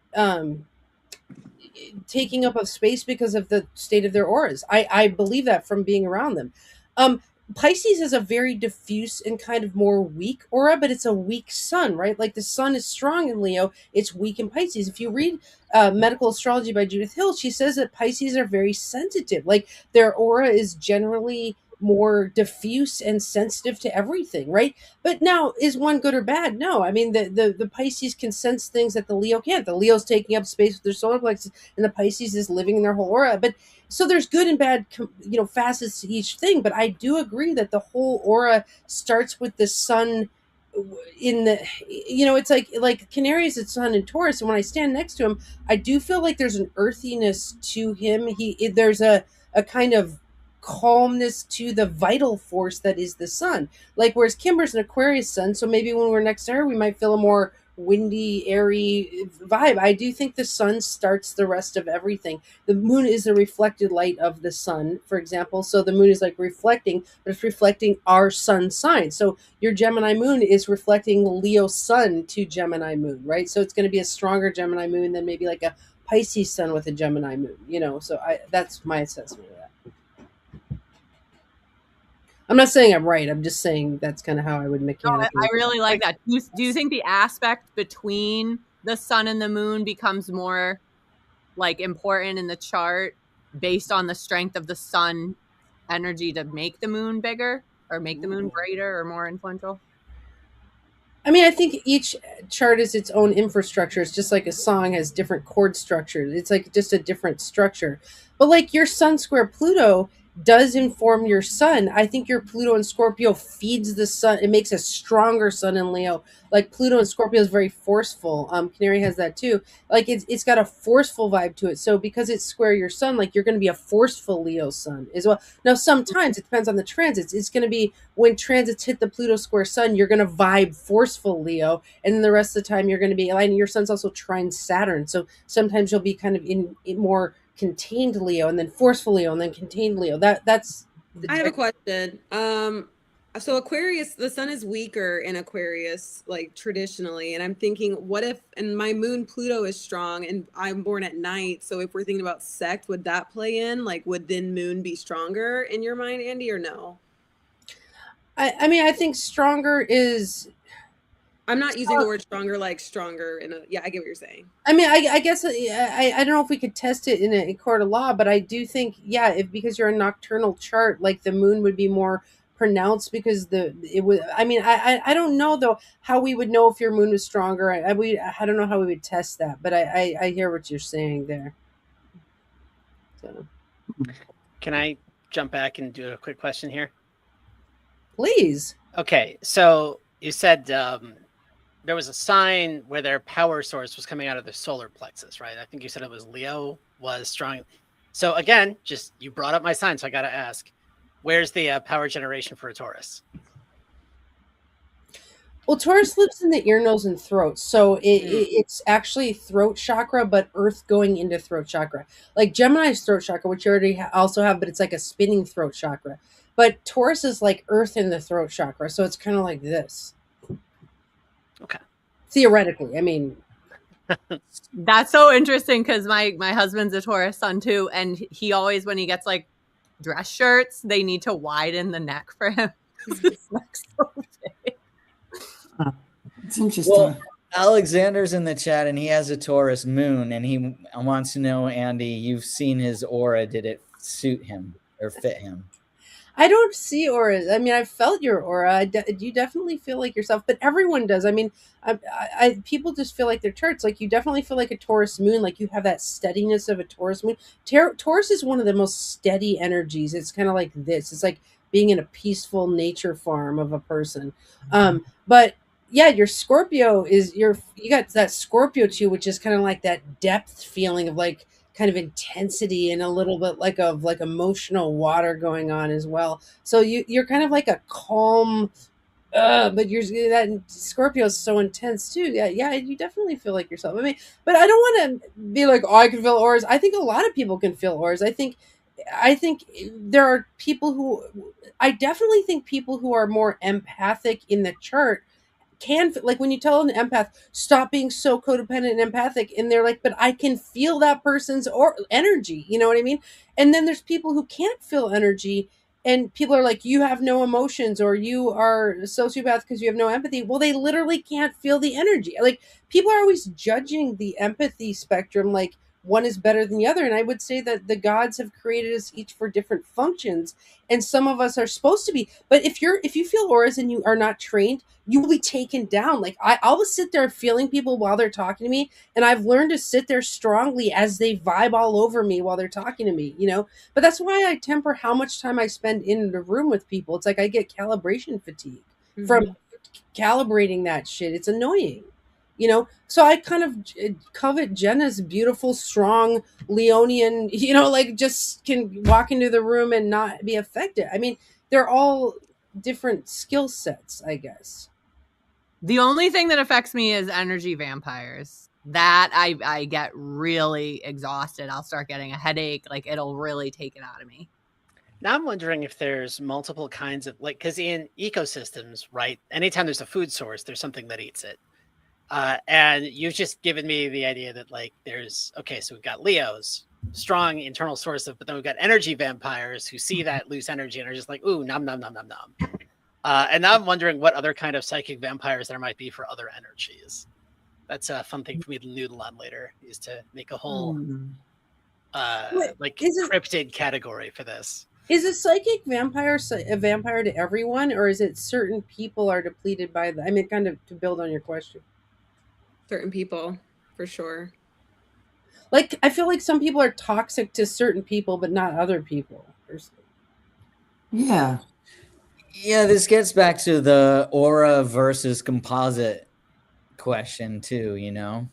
taking up of space because of the state of their auras. I believe that from being around them. Pisces is a very diffuse and kind of more weak aura, but it's a weak sun, right? Like the sun is strong in Leo, it's weak in Pisces. If you read Medical Astrology by Judith Hill, she says that Pisces are very sensitive. Like their aura is generally more diffuse and sensitive to everything, right? But now, is one good or bad? No. I mean, the Pisces can sense things that the Leo can't. The Leo's taking up space with their solar plexus, and the Pisces is living in their whole aura. But so there's good and bad, facets to each thing. But I do agree that the whole aura starts with the sun in the, it's like Canary is the sun in Taurus, and when I stand next to him, I do feel like there's an earthiness to him. There's a kind of calmness to the vital force that is the sun. Like whereas Kimber's an Aquarius sun, so maybe when we're next to her, we might feel a more windy, airy vibe. I do think the sun starts the rest of everything. The moon is the reflected light of the sun, for example. So the moon is like reflecting, but it's reflecting our sun sign. So your Gemini moon is reflecting Leo sun to Gemini moon, right? So it's going to be a stronger Gemini moon than maybe like a Pisces sun with a Gemini moon, so that's my assessment of that. I'm not saying I'm right. I'm just saying that's kind of how I would mechanically. No, I really like that. Do you think the aspect between the sun and the moon becomes more like important in the chart based on the strength of the sun energy to make the moon bigger or make the moon brighter or more influential? I mean, I think each chart is its own infrastructure. It's just like a song has different chord structures. It's like just a different structure. But like your sun square Pluto does inform your sun. I think your Pluto in Scorpio feeds the sun. It makes a stronger sun in Leo. Like Pluto in Scorpio is very forceful. Canary has that too. Like it's got a forceful vibe to it. So because it's square your sun, like you're going to be a forceful Leo sun as well. Now, sometimes it depends on the transits. It's going to be when transits hit the Pluto square sun, you're going to vibe forceful Leo. And then the rest of the time you're going to be, and your sun's also trine Saturn. So sometimes you'll be kind of in more contained Leo, and then forceful Leo, and then contained Leo. That's I have a question. So Aquarius, the sun is weaker in Aquarius, like traditionally. And I'm thinking, what if, and my moon Pluto is strong and I'm born at night. So if we're thinking about sect, would that play in? Like, would then moon be stronger in your mind, Andy, or no? I mean, I think stronger is. I'm not using the word stronger like stronger in a, yeah, I get what you're saying. I mean, I guess I don't know if we could test it in a court of law, but I do think, yeah, if because you're a nocturnal chart, like the moon would be more pronounced because it would. I mean, I don't know though how we would know if your moon was stronger. I don't know how we would test that, but I hear what you're saying there. So, Can I jump back and do a quick question here? please. Okay, so you said there was a sign where their power source was coming out of the solar plexus, right? I think you said it was Leo was strong. So again, just you brought up my sign, so I got to ask, where's the power generation for a Taurus? Well, Taurus lives in the ear, nose, and throat, so it's actually throat chakra, but Earth going into throat chakra. Like Gemini's throat chakra, which you already also have, but it's like a spinning throat chakra. But Taurus is like Earth in the throat chakra, so it's kind of like this. Okay. Theoretically, I mean, That's so interesting because my husband's a Taurus sun too, and he always, when he gets like dress shirts, they need to widen the neck for him. His neck's so big. It's interesting. Well, Alexander's in the chat and he has a Taurus moon and he wants to know, Andy, you've seen his aura. Did it suit him or fit him? I don't see auras. I mean, I've felt your aura. You definitely feel like yourself, but everyone does. I mean, people just feel like they're charts. Like you definitely feel like a Taurus moon. Like you have that steadiness of a Taurus moon. Taurus is one of the most steady energies. It's kind of like this. It's like being in a peaceful nature farm of a person. But yeah, your Scorpio is you got that Scorpio too, which is kind of like that depth feeling of like kind of intensity and a little bit like emotional water going on as well. So you're kind of like a calm, but you're that Scorpio is so intense too. Yeah, you definitely feel like yourself. I mean, but I don't want to be like, oh, I can feel auras. I think a lot of people can feel auras. I think there are people who, I definitely think people who are more empathic in the chart can, like when you tell an empath stop being so codependent and empathic, and they're like, but I can feel that person's or energy, you know what I mean? And then there's people who can't feel energy, and people are like, you have no emotions or you are a sociopath because you have no empathy. Well, they literally can't feel the energy. Like people are always judging the empathy spectrum like one is better than the other, and I would say that the gods have created us each for different functions, and some of us are supposed to be, but if you feel auras and you are not trained, you will be taken down. Like I'll sit there feeling people while they're talking to me, and I've learned to sit there strongly as they vibe all over me while they're talking to me, you know. But that's why I temper how much time I spend in the room with people. It's like I get calibration fatigue from calibrating that shit. It's annoying, you know. So I kind of covet Jenna's beautiful, strong Leonian, you know, like just can walk into the room and not be affected. I mean, they're all different skill sets, I guess. The only thing that affects me is energy vampires. That I get really exhausted. I'll start getting a headache. Like it'll really take it out of me. Now I'm wondering if there's multiple kinds of, like, because in ecosystems, right, anytime there's a food source, there's something that eats it. And you've just given me the idea that like there's, okay, so we've got Leos, strong internal source of, but then we've got energy vampires who see that loose energy and are just like, ooh, nom, nom, nom, nom, nom. And now I'm wondering what other kind of psychic vampires there might be for other energies. That's a fun thing for me to noodle on later, is to make a whole cryptid category for this. Is a psychic vampire a vampire to everyone, or is it certain people are depleted by the, I mean, kind of to build on your question. Certain people, for sure. Like, I feel like some people are toxic to certain people, but not other people. Yeah. Yeah, this gets back to the aura versus composite question too, you know?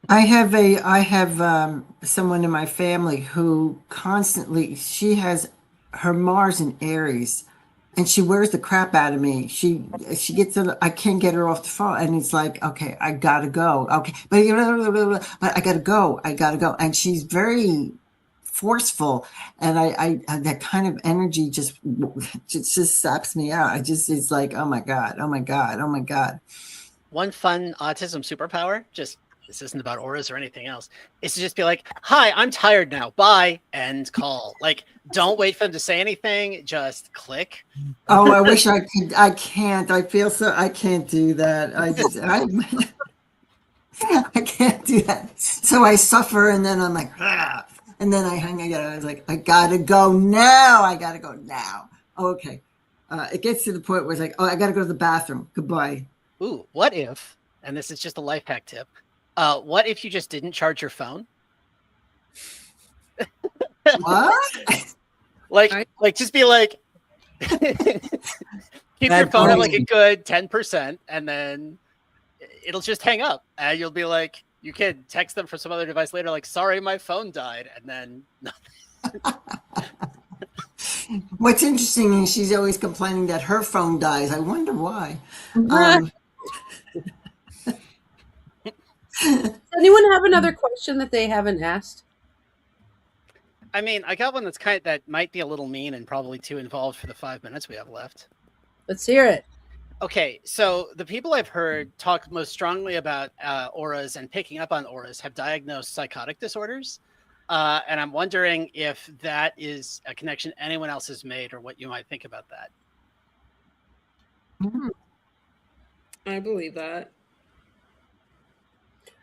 I have someone in my family who constantly, she has her Mars in Aries, and she wears the crap out of me. She gets I can't get her off the phone, and it's like, okay, I gotta go. Okay, but I gotta go. And she's very forceful, and I that kind of energy just saps me out. It's like, oh my god, oh my god, oh my god. One fun autism superpower, just this isn't about auras or anything else, is to just be like, hi, I'm tired now, bye, end call. Like, don't wait for them to say anything, just click. Oh, I wish I could. I can't. I feel so. I can't do that. I can't do that. So I suffer, and then I'm like, ah, and then I hang again. I was like, I gotta go now. I gotta go now. Okay. It gets to the point where it's like, oh, I gotta go to the bathroom. Goodbye. Ooh, what if, and this is just a life hack tip, what if you just didn't charge your phone? What? like just be like, keep your phone at like a good 10%, and then it'll just hang up, and you'll be like, you can text them from some other device later, like, sorry, my phone died, and then nothing. What's interesting is she's always complaining that her phone dies. I wonder why. Does anyone have another question that they haven't asked? I mean, I got one that might be a little mean and probably too involved for the 5 minutes we have left. Let's hear it. Okay, so the people I've heard talk most strongly about auras and picking up on auras have diagnosed psychotic disorders. And I'm wondering if that is a connection anyone else has made, or what you might think about that. I believe that.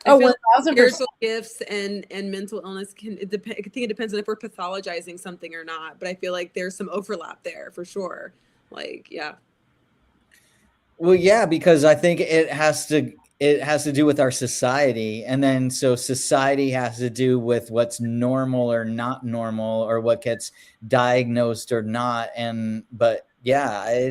Oh, I feel 1000%. spiritual gifts and mental illness I think it depends on if we're pathologizing something or not, but I feel like there's some overlap there for sure. Like, yeah. Well, yeah, because I think it has to do with our society, and then so society has to do with what's normal or not normal, or what gets diagnosed or not. But yeah,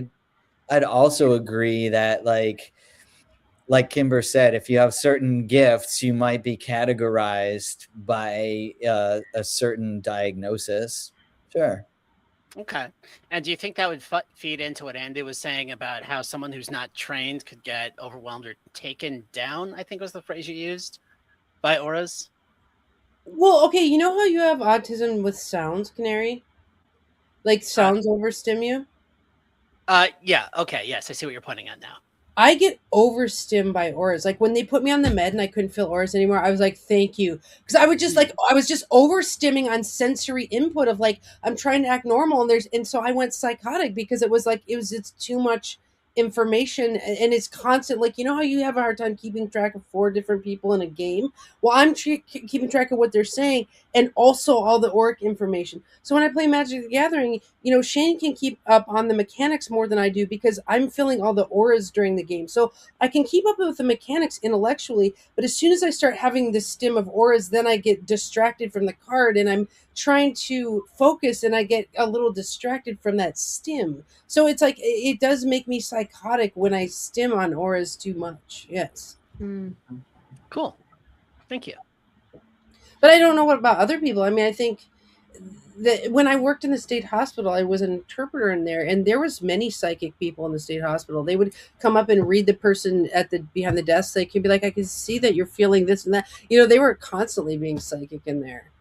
I'd also agree that like Kimber said, if you have certain gifts, you might be categorized by a certain diagnosis. Sure. Okay. And do you think that would feed into what Andy was saying about how someone who's not trained could get overwhelmed or taken down, I think was the phrase you used, by auras? Well, okay, you know how you have autism with sounds, Canary? Like sounds overstim you? Yeah, okay, yes, I see what you're pointing at now. I get overstimmed by auras. Like when they put me on the med and I couldn't feel auras anymore, I was like, thank you. Because I was just overstimming on sensory input of like, I'm trying to act normal, and so I went psychotic because it's too much information, and it's constant. Like, you know how you have a hard time keeping track of 4 different people in a game? Well, I'm keeping track of what they're saying and also all the auric information. So when I play Magic the Gathering, Shane can keep up on the mechanics more than I do because I'm feeling all the auras during the game. So I can keep up with the mechanics intellectually, but as soon as I start having this stim of auras, then I get distracted from the card, and I'm trying to focus and I get a little distracted from that stim. So it's like, it does make me psychotic when I stim on auras too much. Yes. Cool. Thank you. But I don't know what about other people. I mean, I think that when I worked in the state hospital, I was an interpreter in there, and there was many psychic people in the state hospital. They would come up and read the person behind the desk. They could be like, I can see that you're feeling this and that. They were constantly being psychic in there.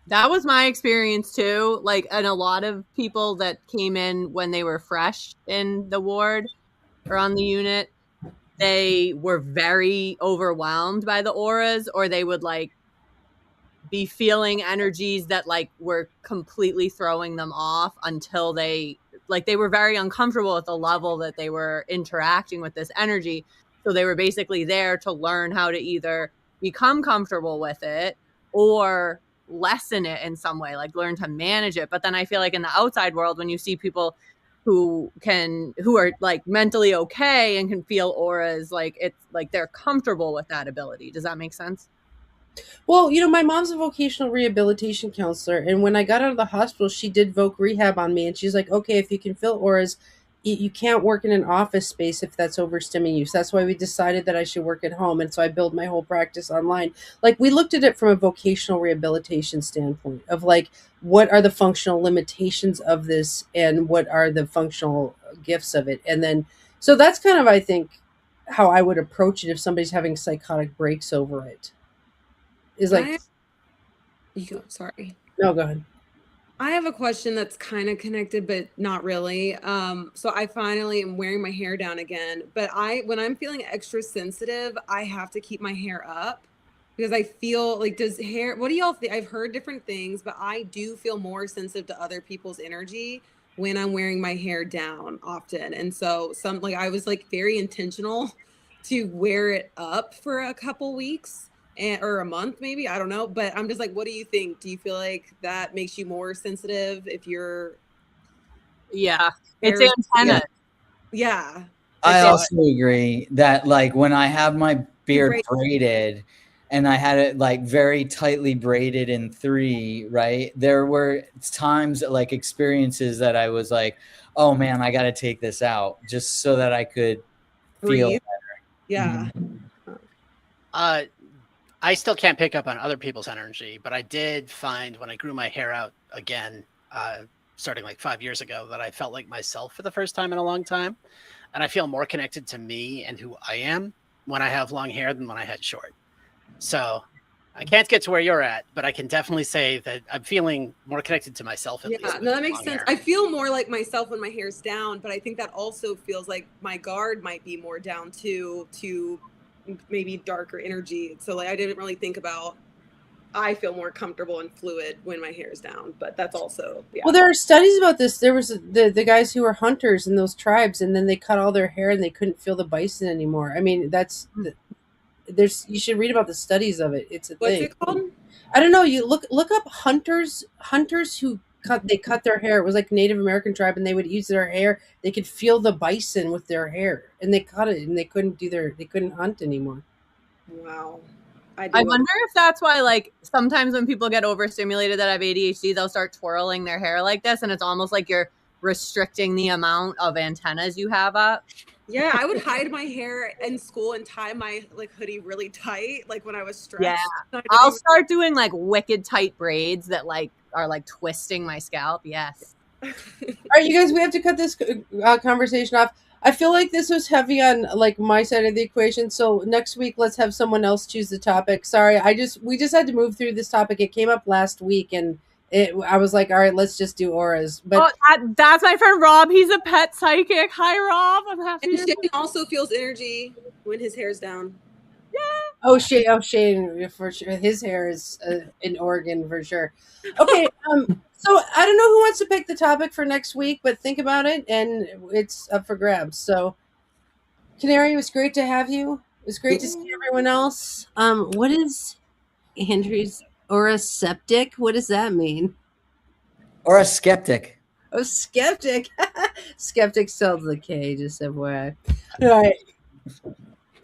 That was my experience too. Like, and a lot of people that came in when they were fresh in the ward or on the unit, they were very overwhelmed by the auras, or they would be feeling energies that were completely throwing them off until they were very uncomfortable at the level that they were interacting with this energy. So they were basically there to learn how to either become comfortable with it or lessen it in some way, learn to manage it. But then I feel like in the outside world, when you see people who are mentally okay and can feel auras, it's they're comfortable with that ability. Does that make sense? Well, my mom's a vocational rehabilitation counselor, and when I got out of the hospital, she did voc rehab on me, and she's like, okay, if you can feel auras, you can't work in an office space if that's overstimming you. So that's why we decided that I should work at home. And so I built my whole practice online. We looked at it from a vocational rehabilitation standpoint of what are the functional limitations of this and what are the functional gifts of it. And then, so that's kind of, I think, how I would approach it if somebody's having psychotic breaks over it. Is Sorry. No, go ahead. I have a question that's kind of connected, but not really. So I finally am wearing my hair down again, but when I'm feeling extra sensitive, I have to keep my hair up because I feel like what do y'all think? I've heard different things, but I do feel more sensitive to other people's energy when I'm wearing my hair down often. And so I was like very intentional to wear it up for a couple weeks or a month maybe, I don't know, but I'm just like, what do you think? Do you feel like that makes you more sensitive if you're it's antennas. Yeah. I also agree that like when I have my beard braided and I had it like very tightly braided in 3, right? There were times like experiences that I was like, oh man, I got to take this out just so that I could feel better. Yeah. I still can't pick up on other people's energy, but I did find when I grew my hair out again, starting like 5 years ago, that I felt like myself for the first time in a long time. And I feel more connected to me and who I am when I have long hair than when I had short. So I can't get to where you're at, but I can definitely say that I'm feeling more connected to myself at least. Yeah, no, that makes sense. I feel more like myself when my hair's down, but I think that also feels like my guard might be more down too, to maybe darker energy. So like I didn't really think about, I feel more comfortable and fluid when my hair is down, but that's also Well, there are studies about this. There was the guys who were hunters in those tribes, and then they cut all their hair and they couldn't feel the bison anymore. I mean, you should read about the studies of it. It's a What's thing. it called? I don't know. You look up hunters who cut their hair. It was like Native American tribe, and they would use their hair. They could feel the bison with their hair, and they cut it, and they couldn't hunt anymore. Wow. I wonder if that's why, like, sometimes when people get overstimulated that have ADHD, they'll start twirling their hair like this, and it's almost like you're restricting the amount of antennas you have up. Yeah, I would hide my hair in school and tie my like hoodie really tight, like when I was stressed. Yeah, I'll start doing like wicked tight braids that like are like twisting my scalp. Yes. All right, you guys, we have to cut this conversation off. I feel like this was heavy on like my side of the equation. So next week, let's have someone else choose the topic. Sorry, we just had to move through this topic. It came up last week, and I was like, all right, let's just do auras. But that's my friend Rob. He's a pet psychic. Hi, Rob. I'm happy. And Shane also feels energy when his hair's down. Yeah. Oh, Shane, for sure. His hair is in Oregon for sure. Okay. So I don't know who wants to pick the topic for next week, but think about it, and it's up for grabs. So, Canary, it was great to have you. It was great to see everyone else. What is Andrew's aura septic? What does that mean? Or a skeptic. Oh, skeptic. Skeptic spelled the K, just FYI. All right. All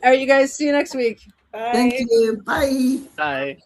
right, you guys. See you next week. Bye. Thank you. Bye. Bye.